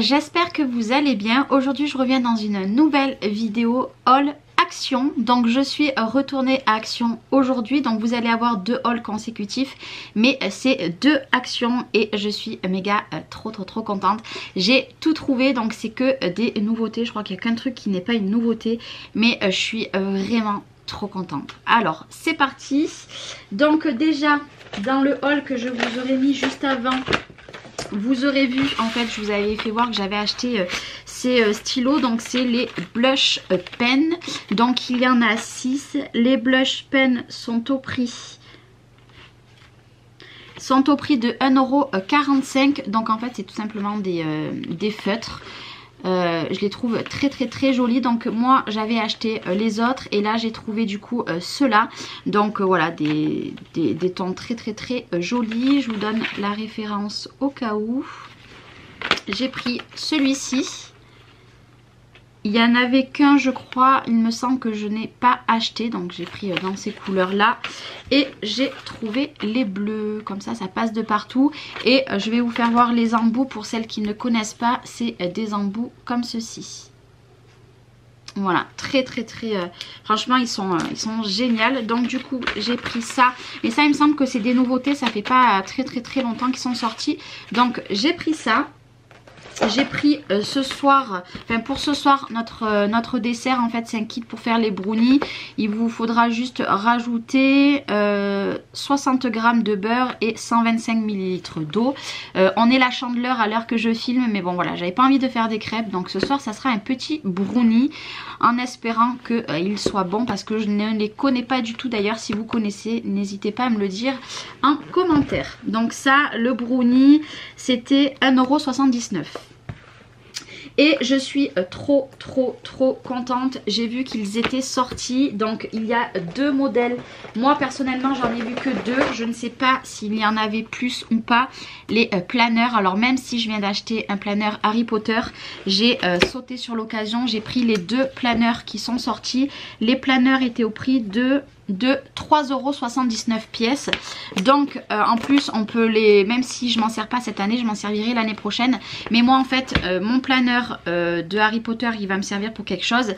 j'espère que vous allez bien. Aujourd'hui je reviens dans une nouvelle vidéo haul Action. Donc je suis retournée à Action aujourd'hui. Donc vous allez avoir 2 hauls consécutifs, mais c'est 2 actions et je suis méga trop contente. J'ai tout trouvé, donc c'est que des nouveautés. Je crois qu'il n'y a qu'un truc qui n'est pas une nouveauté, mais je suis vraiment trop contente. Alors c'est parti. Donc déjà dans le haul que je vous aurais mis juste avant, vous aurez vu, en fait je vous avais fait voir que j'avais acheté ces stylos, donc c'est les blush pen. Donc il y en a 6. Les blush pen sont au prix de 1,45 €. Donc en fait c'est tout simplement des feutres. Je les trouve très jolis. Donc moi j'avais acheté les autres et là j'ai trouvé du coup ceux-là. Donc voilà, des tons très jolis. Je vous donne la référence au cas où. J'ai pris celui-ci. Il n'y en avait qu'un je crois, il me semble que je n'ai pas acheté. Donc j'ai pris dans ces couleurs là. Et j'ai trouvé les bleus, comme ça passe de partout. Et je vais vous faire voir les embouts pour celles qui ne connaissent pas. C'est des embouts comme ceci. Voilà, très franchement ils sont géniaux. Donc du coup j'ai pris ça. Mais ça il me semble que c'est des nouveautés, ça fait pas très longtemps qu'ils sont sortis. Donc j'ai pris ça. J'ai pris ce soir, enfin pour ce soir, notre dessert. En fait c'est un kit pour faire les brownies. Il vous faudra juste rajouter 60 g de beurre et 125 ml d'eau. On est la chandeleur à l'heure que je filme, mais bon voilà, j'avais pas envie de faire des crêpes. Donc ce soir ça sera un petit brownie, en espérant qu'il soit bon, parce que je ne les connais pas du tout. D'ailleurs si vous connaissez, n'hésitez pas à me le dire en commentaire. Donc ça, le brownie, c'était 1,79 €. Et je suis trop contente. J'ai vu qu'ils étaient sortis. Donc il y a 2 modèles. Moi personnellement j'en ai vu que 2. Je ne sais pas s'il y en avait plus ou pas. Les planeurs. Alors même si je viens d'acheter un planeur Harry Potter, j'ai sauté sur l'occasion. J'ai pris les 2 planeurs qui sont sortis. Les planeurs étaient au prix de 3,79 € pièce. Donc en plus on peut les, même si je m'en sers pas cette année, je m'en servirai l'année prochaine. Mais moi en fait mon planeur de Harry Potter il va me servir pour quelque chose,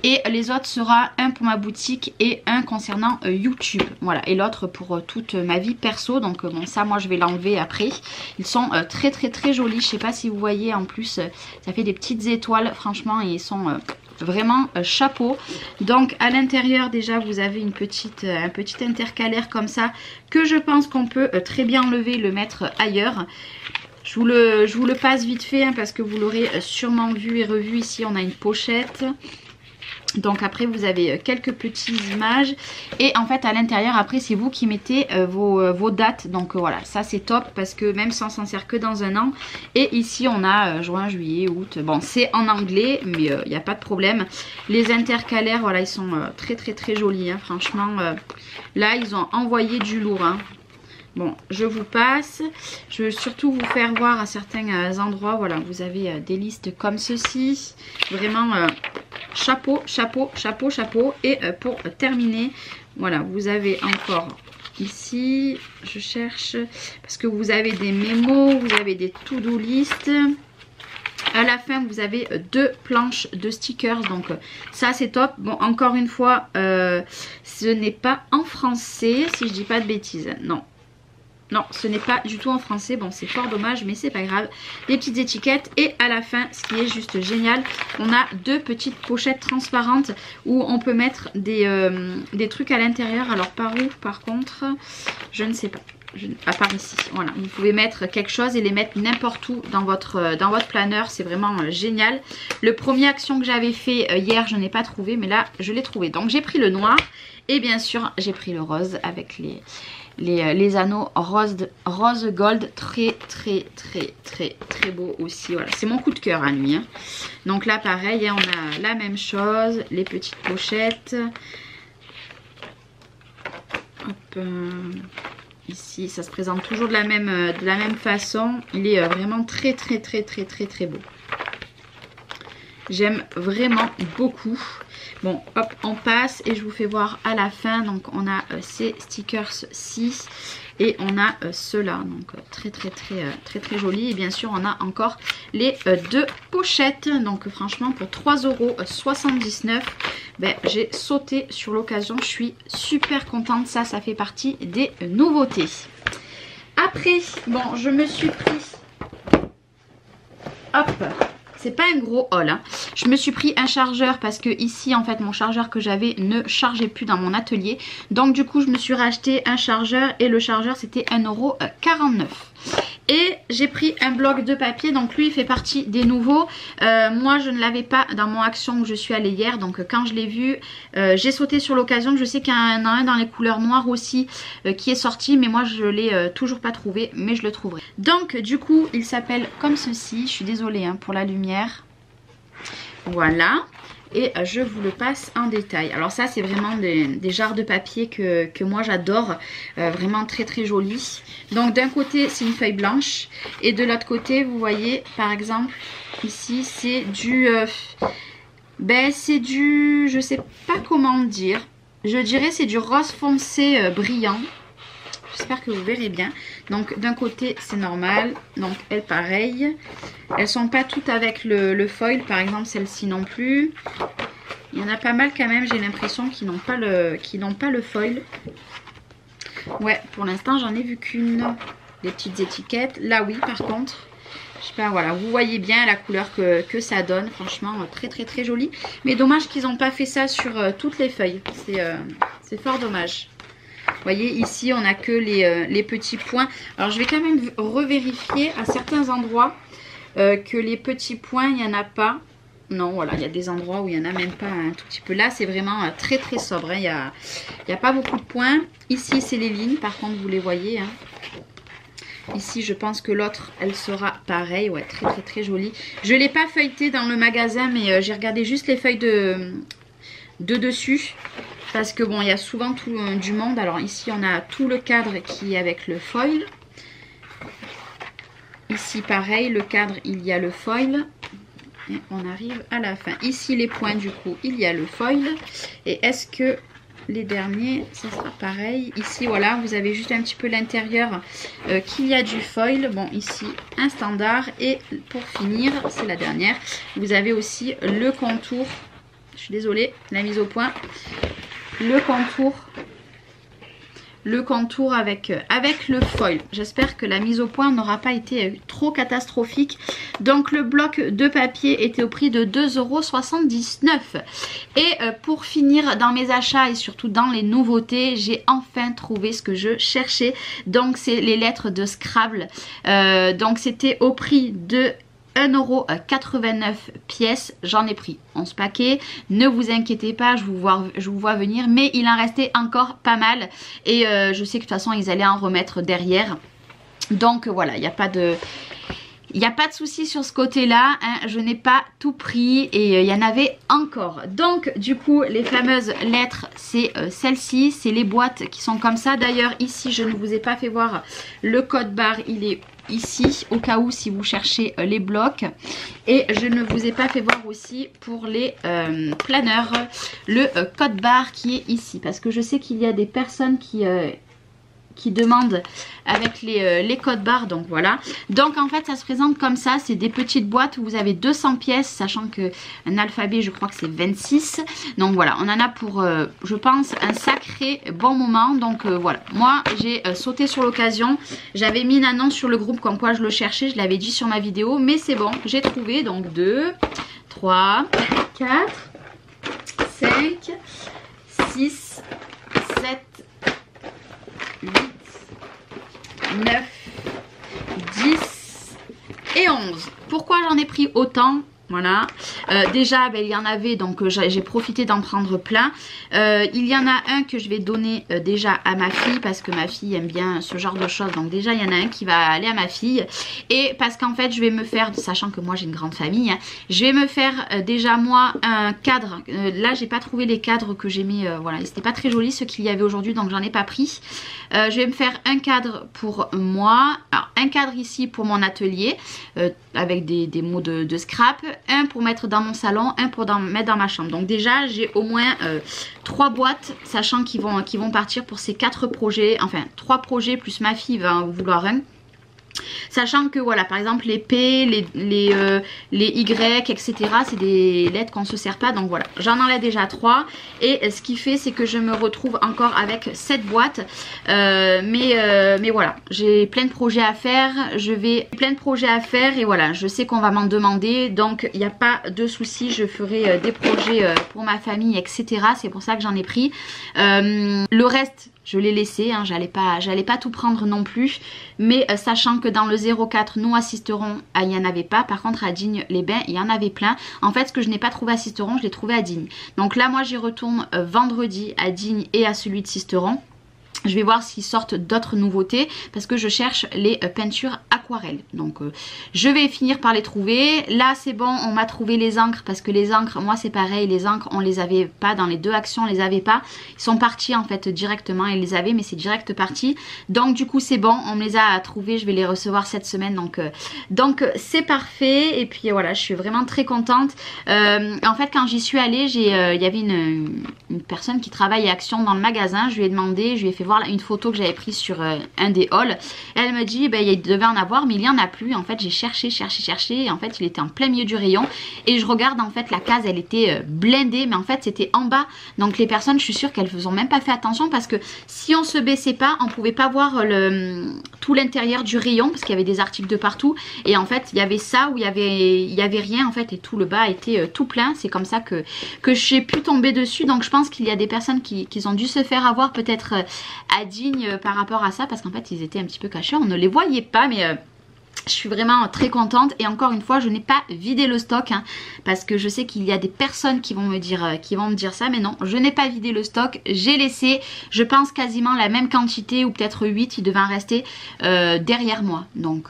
et les autres sera un pour ma boutique et un concernant YouTube. Voilà, et l'autre pour toute ma vie perso. Donc bon, ça moi je vais l'enlever après. Ils sont très jolis. Je sais pas si vous voyez, en plus ça fait des petites étoiles franchement, et ils sont vraiment chapeau. Donc à l'intérieur déjà vous avez un petit intercalaire comme ça, que je pense qu'on peut très bien enlever, le mettre ailleurs. Je vous le passe vite fait hein, parce que vous l'aurez sûrement vu et revu. Ici on a une pochette. Donc après vous avez quelques petites images, et en fait à l'intérieur après c'est vous qui mettez vos dates. Donc voilà, ça c'est top, parce que même si on s'en sert que dans un an. Et ici on a juin, juillet, août. Bon c'est en anglais mais il n'y a pas de problème. Les intercalaires voilà, ils sont très jolis hein. Franchement là ils ont envoyé du lourd hein. Bon, je vous passe. Je veux surtout vous faire voir à certains endroits. Voilà, vous avez des listes comme ceci. Vraiment chapeau. Et pour terminer, voilà, vous avez encore ici, je cherche, parce que vous avez des mémos, vous avez des to-do list. À la fin vous avez 2 planches de stickers, donc ça c'est top. Bon encore une fois ce n'est pas en français si je dis pas de bêtises. Non, ce n'est pas du tout en français. Bon, c'est fort dommage, mais c'est pas grave. Les petites étiquettes. Et à la fin, ce qui est juste génial, on a 2 petites pochettes transparentes où on peut mettre des trucs à l'intérieur. Alors par où par contre, je ne sais pas. À part ici, voilà, vous pouvez mettre quelque chose et les mettre n'importe où dans votre planeur. C'est vraiment génial. Le premier action que j'avais fait hier, je n'ai pas trouvé, mais là je l'ai trouvé. Donc j'ai pris le noir et bien sûr j'ai pris le rose avec les anneaux rose gold, très beau aussi. Voilà, c'est mon coup de cœur à lui hein. Donc là pareil hein, on a la même chose, les petites pochettes. Hop, ici ça se présente toujours de la même façon. Il est vraiment très beau. J'aime vraiment beaucoup. Bon, hop, on passe et je vous fais voir à la fin. Donc, on a ces stickers-ci et on a ceux-là. Donc, très joli. Et bien sûr, on a encore les deux pochettes. Donc, franchement, pour 3,79 €, ben, j'ai sauté sur l'occasion. Je suis super contente. Ça fait partie des nouveautés. Après, bon, je me suis pris... Hop, c'est pas un gros haul, hein. Je me suis pris un chargeur parce que ici en fait mon chargeur que j'avais ne chargeait plus dans mon atelier. Donc du coup je me suis racheté un chargeur et le chargeur c'était 1,49 €. Et j'ai pris un bloc de papier, donc lui il fait partie des nouveaux. Moi je ne l'avais pas dans mon action où je suis allée hier, donc quand je l'ai vu j'ai sauté sur l'occasion. Je sais qu'il y en a un dans les couleurs noires aussi qui est sorti, mais moi je l'ai toujours pas trouvé, mais je le trouverai. Donc du coup il s'appelle comme ceci, je suis désolée hein, pour la lumière. Voilà. Et je vous le passe en détail. Alors ça c'est vraiment des jarres de papier que moi j'adore, vraiment très joli. Donc d'un côté c'est une feuille blanche et de l'autre côté vous voyez par exemple ici c'est du je sais pas comment dire, je dirais c'est du rose foncé brillant. J'espère que vous verrez bien. Donc d'un côté c'est normal, donc elles pareil. Elles sont pas toutes avec le foil, par exemple celle-ci non plus. Il y en a pas mal quand même, j'ai l'impression qu'ils n'ont pas le foil. Ouais, pour l'instant j'en ai vu qu'une. Des petites étiquettes. Là oui par contre. Je sais pas, voilà, vous voyez bien la couleur que ça donne. Franchement très joli. Mais dommage qu'ils n'ont pas fait ça sur toutes les feuilles. C'est fort dommage. Vous voyez ici on a que les petits points. Alors je vais quand même revérifier à certains endroits que les petits points il n'y en a pas. Non voilà, il y a des endroits où il n'y en a même pas un tout petit peu. Là c'est vraiment très sobre hein. Il n'y a pas beaucoup de points. Ici c'est les lignes par contre vous les voyez hein. Ici je pense que l'autre elle sera pareille. Ouais, très jolie. Je ne l'ai pas feuilleté dans le magasin mais j'ai regardé juste les feuilles de dessus. Parce que bon, il y a souvent tout du monde. Alors ici, on a tout le cadre qui est avec le foil. Ici, pareil, le cadre, il y a le foil. Et on arrive à la fin. Ici, les points, du coup, il y a le foil. Et est-ce que les derniers, ça sera pareil? Ici, voilà, vous avez juste un petit peu l'intérieur qu'il y a du foil. Bon, ici, un standard. Et pour finir, c'est la dernière. Vous avez aussi le contour. Je suis désolée, la mise au point. Le contour avec le foil. J'espère que la mise au point n'aura pas été trop catastrophique. Donc le bloc de papier était au prix de 2,79 €. Et pour finir dans mes achats et surtout dans les nouveautés, j'ai enfin trouvé ce que je cherchais. Donc c'est les lettres de Scrabble. Donc c'était au prix de 1,89 € pièce. J'en ai pris 11 paquets. Ne vous inquiétez pas, je vous vois venir. Mais il en restait encore pas mal. Et je sais que de toute façon, ils allaient en remettre derrière. Donc voilà, il n'y a pas de... Il n'y a pas de souci sur ce côté-là, hein, je n'ai pas tout pris et il y en avait encore. Donc du coup, les fameuses lettres, c'est celles-ci, c'est les boîtes qui sont comme ça. D'ailleurs, ici, je ne vous ai pas fait voir le code barre, il est ici, au cas où si vous cherchez les blocs. Et je ne vous ai pas fait voir aussi pour les planeurs, le code barre qui est ici. Parce que je sais qu'il y a des personnes qui demandent avec les codes barres, donc voilà. Donc en fait ça se présente comme ça, c'est des petites boîtes où vous avez 200 pièces, sachant que un alphabet je crois que c'est 26. Donc voilà, on en a pour je pense un sacré bon moment. Donc voilà, moi j'ai sauté sur l'occasion. J'avais mis une annonce sur le groupe comme quoi je le cherchais, je l'avais dit sur ma vidéo, mais c'est bon, j'ai trouvé. Donc 2, 3, 4, 5, 6, 7, 8, 9, 10 et 11. Pourquoi j'en ai pris autant? Voilà, déjà il y en avait, donc j'ai profité d'en prendre plein. Il y en a un que je vais donner déjà à ma fille parce que ma fille aime bien ce genre de choses. Donc déjà il y en a un qui va aller à ma fille. Et parce qu'en fait je vais me faire, sachant que moi j'ai une grande famille, hein, je vais me faire déjà moi un cadre. Là j'ai pas trouvé les cadres que j'ai mis, voilà, c'était pas très joli ce qu'il y avait aujourd'hui, donc j'en ai pas pris. Je vais me faire un cadre pour moi. Alors un cadre ici pour mon atelier avec des mots de scrap. un pour mettre dans mon salon, un pour mettre dans ma chambre. Donc déjà j'ai au moins 3 boîtes, sachant qu'ils vont partir pour ces 4 projets, enfin 3 projets plus ma fille va en vouloir un. Sachant que voilà, par exemple les P, les Y, etc. c'est des lettres qu'on ne se sert pas. Donc voilà, j'en enlève déjà 3. Et ce qui fait, c'est que je me retrouve encore avec 7 boîtes. Mais voilà, j'ai plein de projets à faire. Et voilà, je sais qu'on va m'en demander. Donc il n'y a pas de souci, je ferai des projets pour ma famille, etc. C'est pour ça que j'en ai pris. Le reste, je l'ai laissé, hein, j'allais pas tout prendre non plus. Mais sachant que dans le 04, nous à Sisteron, il n'y en avait pas. Par contre à Digne-les-Bains, il y en avait plein. En fait, ce que je n'ai pas trouvé à Sisteron, je l'ai trouvé à Digne. Donc là, moi j'y retourne vendredi à Digne et à celui de Sisteron. Je vais voir s'ils sortent d'autres nouveautés parce que je cherche les peintures aquarelles. Donc je vais finir par les trouver. Là c'est bon, on m'a trouvé les encres parce que les encres, moi c'est pareil, les encres on les avait pas dans les 2 actions, on les avait pas. Ils sont partis en fait directement, ils les avaient mais c'est direct parti. Donc du coup c'est bon, on me les a trouvés, je vais les recevoir cette semaine. Donc c'est parfait et puis voilà, je suis vraiment très contente. En fait quand j'y suis allée, il y avait une personne qui travaille à Action dans le magasin, je lui ai demandé, je lui ai fait voir une photo que j'avais prise sur un des hauls. Elle me dit il devait en avoir mais il n'y en a plus. En fait j'ai cherché et en fait il était en plein milieu du rayon et je regarde en fait la case elle était blindée mais en fait c'était en bas. Donc les personnes je suis sûre qu'elles ne ont même pas fait attention parce que si on se baissait pas on pouvait pas voir tout l'intérieur du rayon parce qu'il y avait des articles de partout et en fait il y avait ça où il y avait rien en fait et tout le bas était tout plein. C'est comme ça que j'ai pu tomber dessus. Donc je pense qu'il y a des personnes qui ont dû se faire avoir peut-être à Digne par rapport à ça parce qu'en fait ils étaient un petit peu cachés, on ne les voyait pas mais je suis vraiment très contente et encore une fois je n'ai pas vidé le stock hein, parce que je sais qu'il y a des personnes qui vont me dire ça mais non, je n'ai pas vidé le stock, j'ai laissé je pense quasiment la même quantité ou peut-être 8, il devait en rester derrière moi. Donc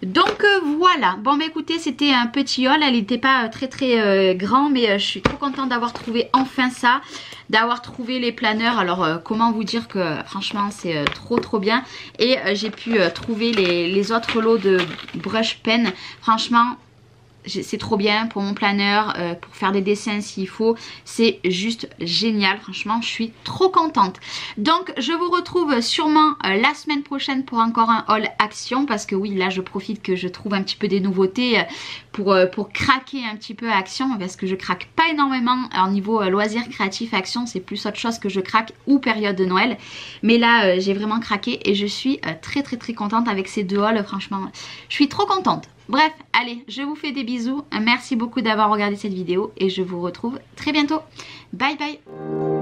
voilà, bon bah écoutez c'était un petit haul, elle n'était pas très grand mais je suis trop contente d'avoir trouvé enfin ça, d'avoir trouvé les planeurs. Alors comment vous dire que franchement c'est trop bien et j'ai pu trouver les autres lots de brush pen. Franchement c'est trop bien pour mon planeur, pour faire des dessins s'il faut, c'est juste génial, franchement je suis trop contente. Donc je vous retrouve sûrement la semaine prochaine pour encore un haul Action parce que oui là je profite que je trouve un petit peu des nouveautés pour craquer un petit peu à Action parce que je craque pas énormément. Alors niveau loisirs créatifs Action c'est plus autre chose que je craque ou période de Noël, mais là j'ai vraiment craqué et je suis très contente avec ces 2 hauls, franchement je suis trop contente. Bref, allez, je vous fais des bisous. Merci beaucoup d'avoir regardé cette vidéo et je vous retrouve très bientôt. Bye bye.